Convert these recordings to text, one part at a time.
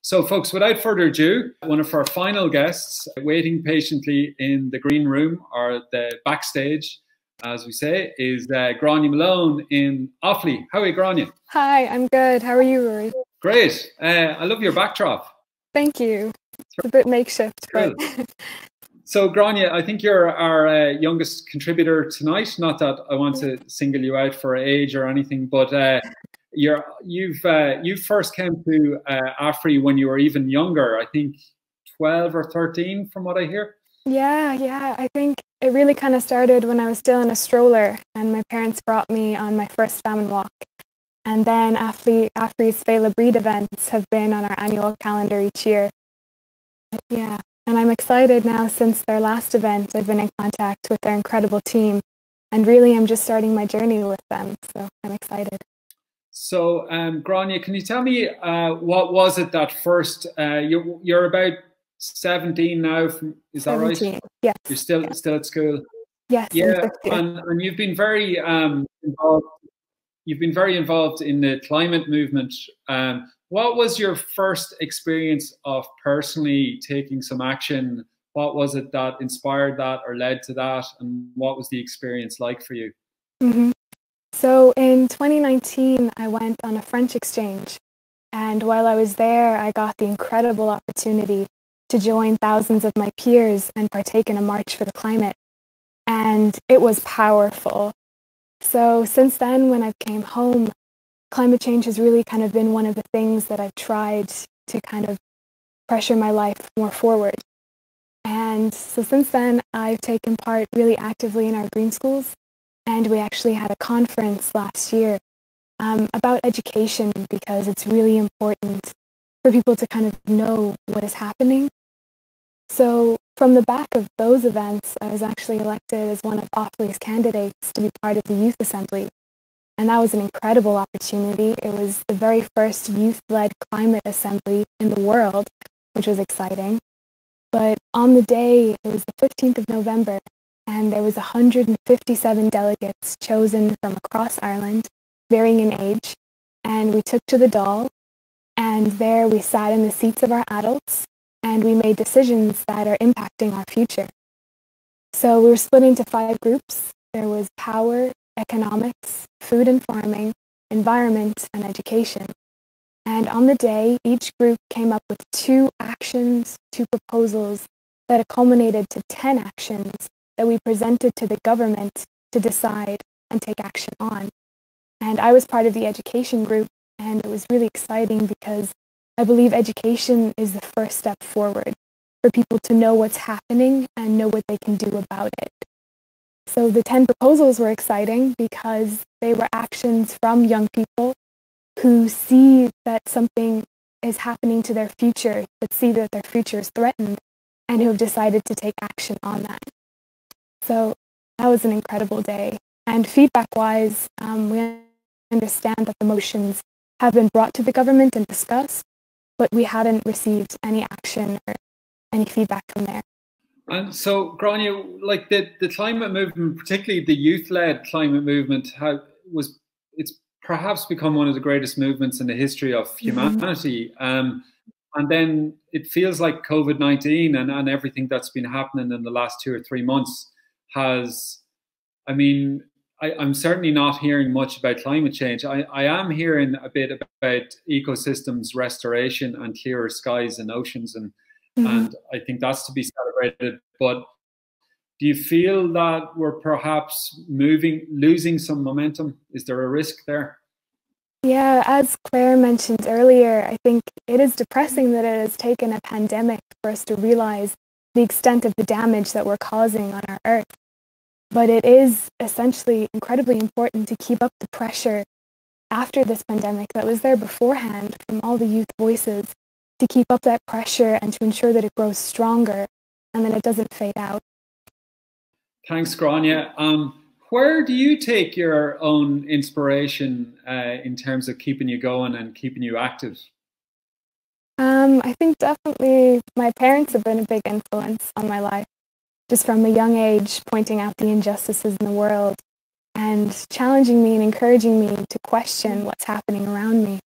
So folks, without further ado, one of our final guests waiting patiently in the green room, or the backstage, as we say, is Gráinne Malone in Offaly. How are you, Gráinne? Hi, I'm good. How are you, Rory? Great. I love your backdrop. Thank you. It's a bit makeshift, but... So, Gráinne, I think you're our youngest contributor tonight. Not that I want to single you out for age or anything, but you first came to Afri when you were even younger. I think 12 or 13, from what I hear. Yeah. I think it really kind of started when I was still in a stroller, and my parents brought me on my first Famine Walk. And then Afri's Féile Bríde events have been on our annual calendar each year. Yeah. And I'm excited now. Since their last event, I've been in contact with their incredible team, and really I'm just starting my journey with them, so I'm excited. So, Gráinne, can you tell me what was it that first, you're about 17 now, is that 17, right? yes. You're still at school? Yes. Yeah, and you've been very involved. You've been very involved in the climate movement. What was your first experience of personally taking some action? What was it that inspired that or led to that? And what was the experience like for you? So in 2019, I went on a French exchange. And while I was there, I got the incredible opportunity to join thousands of my peers and partake in a march for the climate. And it was powerful. So since then, when I came home, climate change has really kind of been one of the things that I've tried to kind of pressure my life more forward. And so since then, I've taken part really actively in our green schools. And we actually had a conference last year about education, because it's really important for people to kind of know what is happening. So from the back of those events, I was actually elected as one of Offaly's candidates to be part of the Youth Assembly. And that was an incredible opportunity. It was the very first youth-led climate assembly in the world, which was exciting. But on the day, it was the 15th of November, and there was 157 delegates chosen from across Ireland, varying in age, and we took to the Dáil, and there we sat in the seats of our adults, and we made decisions that are impacting our future. So we were split into 5 groups. There was power, economics, food and farming, environment, and education. And on the day, each group came up with 2 actions, 2 proposals that culminated to 10 actions that we presented to the government to decide and take action on. And I was part of the education group, and it was really exciting because I believe education is the first step forward for people to know what's happening and know what they can do about it. So the 10 proposals were exciting because they were actions from young people who see that something is happening to their future, but see that their future is threatened, and who have decided to take action on that. So that was an incredible day. And feedback-wise, we understand that the motions have been brought to the government and discussed, but we hadn't received any action or any feedback from there. And so, Gráinne, like the climate movement, particularly the youth-led climate movement, it's perhaps become one of the greatest movements in the history of humanity. And then it feels like COVID-19 and everything that's been happening in the last 2 or 3 months has, I mean, I'm certainly not hearing much about climate change. I am hearing a bit about ecosystems restoration and clearer skies and oceans, and I think that's to be celebrated. But do you feel that we're perhaps losing some momentum? Is there a risk there? Yeah, as Claire mentioned earlier, I think it is depressing that it has taken a pandemic for us to realize the extent of the damage that we're causing on our Earth. But it is essentially incredibly important to keep up the pressure after this pandemic that was there beforehand from all the youth voices, to keep up that pressure and to ensure that it grows stronger and that it doesn't fade out. Thanks, Gráinne. Where do you take your own inspiration in terms of keeping you going and keeping you active? I think definitely my parents have been a big influence on my life, just from a young age, pointing out the injustices in the world and challenging me and encouraging me to question what's happening around me.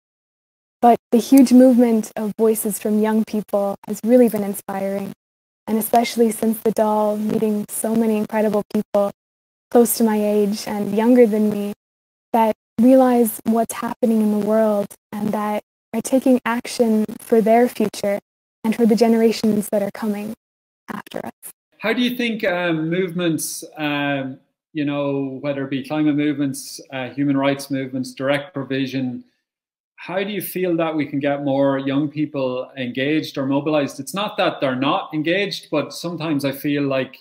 But the huge movement of voices from young people has really been inspiring, and especially since the Dáil, meeting so many incredible people close to my age and younger than me that realize what's happening in the world and that are taking action for their future and for the generations that are coming after us. How do you think movements, you know, whether it be climate movements, human rights movements, direct provision, how do you feel that we can get more young people engaged or mobilized? It's not that they're not engaged, but sometimes I feel like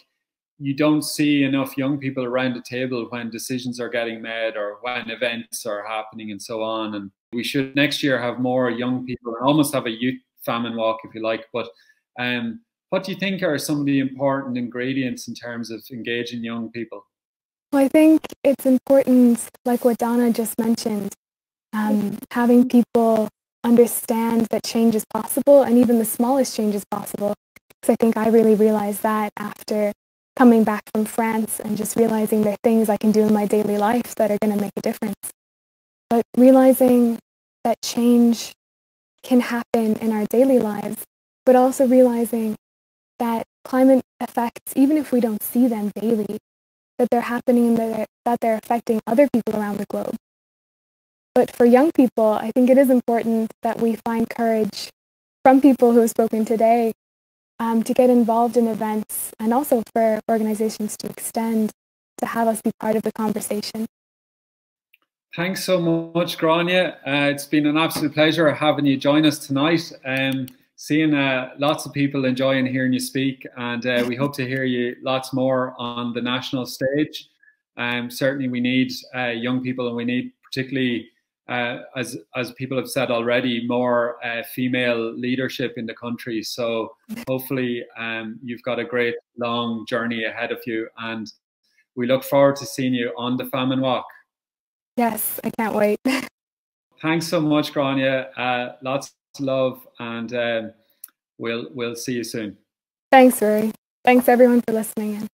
you don't see enough young people around the table when decisions are getting made or when events are happening and so on. And we should next year have more young people and almost have a youth famine walk, if you like. But what do you think are some of the important ingredients in terms of engaging young people? Well, I think it's important, like what Donna just mentioned, having people understand that change is possible and even the smallest change is possible. Because I think I really realized that after coming back from France and just realizing there are things I can do in my daily life that are going to make a difference. But realizing that change can happen in our daily lives, but also realizing that climate effects, even if we don't see them daily, that they're happening and that they're affecting other people around the globe. But for young people, I think it is important that we find courage from people who have spoken today to get involved in events and also for organizations to extend to have us be part of the conversation. Thanks so much, Gráinne. It's been an absolute pleasure having you join us tonight. Seeing lots of people enjoying hearing you speak, and we hope to hear you lots more on the national stage. Certainly we need young people, and we need particularly, as people have said already, more female leadership in the country. So hopefully you've got a great long journey ahead of you, and we look forward to seeing you on the Famine Walk. Yes, I can't wait. Thanks so much, Gráinne. Lots of love, and we'll see you soon. Thanks, Rory. Thanks everyone for listening in.